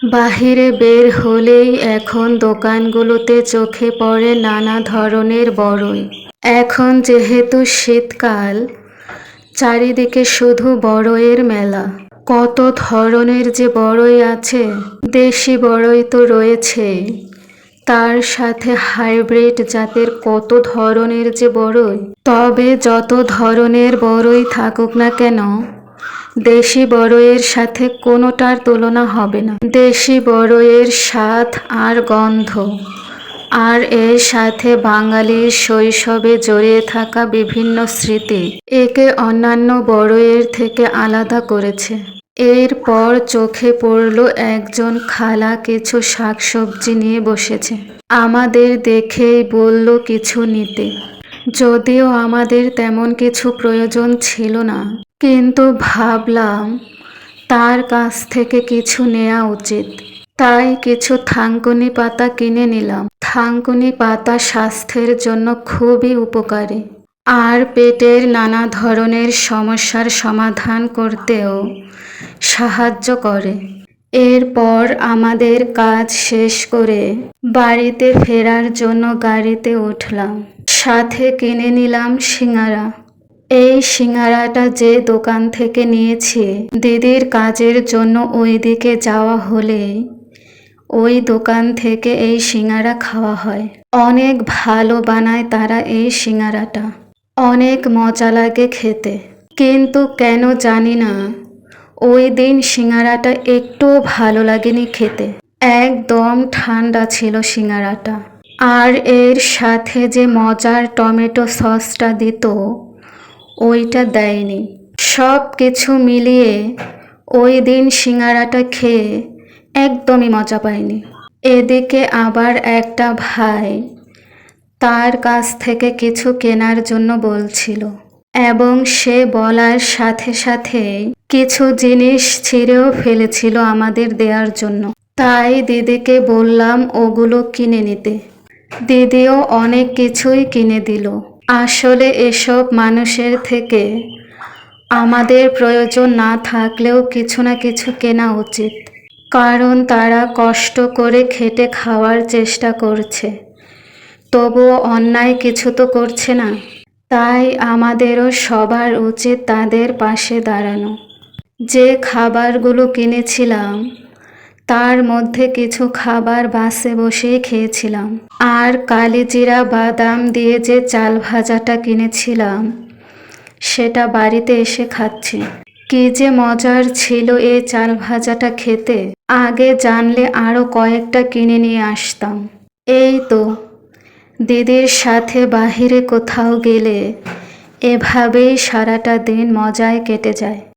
বাহিরে বের হলেই এখন দোকানগুলোতে চোখে পড়ে নানা ধরনের বড়ই। এখন যেহেতু শীতকাল, চারিদিকে শুধু বড়ইয়ের মেলা। কত ধরনের যে বড়ই আছে, দেশি বড়ই তো রয়েছেই, তার সাথে হাইব্রিড জাতের কত ধরনের যে বড়ই। তবে যত ধরনের বড়ই থাকুক না কেন, দেশি বড়ইয়ের সাথে কোনোটার তুলনা হবে না। দেশি বড়ইয়ের স্বাদ আর গন্ধ, আর এর সাথে বাঙালির শৈশবে জড়িয়ে থাকা বিভিন্ন স্মৃতি একে অন্যান্য বড়ইয়ের থেকে আলাদা করেছে। এরপর চোখে পড়ল একজন খালা কিছু শাকসবজি নিয়ে বসেছে। আমাদের দেখেই বলল কিছু নিতে। যদিও আমাদের তেমন কিছু প্রয়োজন ছিল না, কিন্তু ভাবলাম তার কাছ থেকে কিছু নেওয়া উচিত। তাই কিছু থানকুনি পাতা কিনে নিলাম। থানকুনি পাতা স্বাস্থ্যের জন্য খুবই উপকারী, আর পেটের নানা ধরনের সমস্যার সমাধান করতেও সাহায্য করে। এরপর আমাদের কাজ শেষ করে বাড়িতে ফেরার জন্য গাড়িতে উঠলাম। সাথে কিনে নিলাম সিঙ্গারা। এই সিঙ্গারাটা যে দোকান থেকে নিয়েছি, দিদির কাজের জন্য ওই দিকে যাওয়া হলে ওই দোকান থেকে এই সিঙ্গারা খাওয়া হয়। অনেক ভালো বানায় তারা এই সিঙ্গারাটা, অনেক মজা লাগে খেতে। কিন্তু কেন জানি না, ওই দিন সিঙ্গারাটা একটুও ভালো লাগেনি খেতে। একদম ঠান্ডা ছিল সিঙ্গারাটা। আর এর সাথে যে মজার টমেটো সসটা দিত, ওইটা দেয়নি। সব কিছু মিলিয়ে ওই দিন সিঙ্গারাটা খেয়ে একদমই মজা পাইনি। এদিকে আবার একটা ভাই তার কাছ থেকে কিছু কেনার জন্য বলছিল, এবং সে বলার সাথে সাথে কিছু জিনিস ছিঁড়েও ফেলেছিল আমাদের দেওয়ার জন্য। তাই দিদিকে বললাম ওগুলো কিনে নিতে। দিদিও অনেক কিছুই কিনে দিল। আসলে এসব মানুষের থেকে আমাদের প্রয়োজন না থাকলেও কিছু না কিছু কেনা উচিত, কারণ তারা কষ্ট করে খেটে খাওয়ার চেষ্টা করছে, তবুও অন্যায় কিছু তো করছে না। তাই আমাদেরও সবার উচিত তাদের পাশে দাঁড়ানো। যে খাবারগুলো কিনেছিলাম তার মধ্যে কিছু খাবার বাসে বসেই খেয়েছিলাম, আর কালিজিরা বাদাম দিয়ে যে চাল ভাজাটা কিনেছিলাম সেটা বাড়িতে এসে খাচ্ছি। কি যে মজার ছিল এই চাল ভাজাটা খেতে। আগে জানলে আরও কয়েকটা কিনে নিয়ে আসতাম। এই তো, দিদির সাথে বাহিরে কোথাও গেলে এভাবেই সারাটা দিন মজায় কেটে যায়।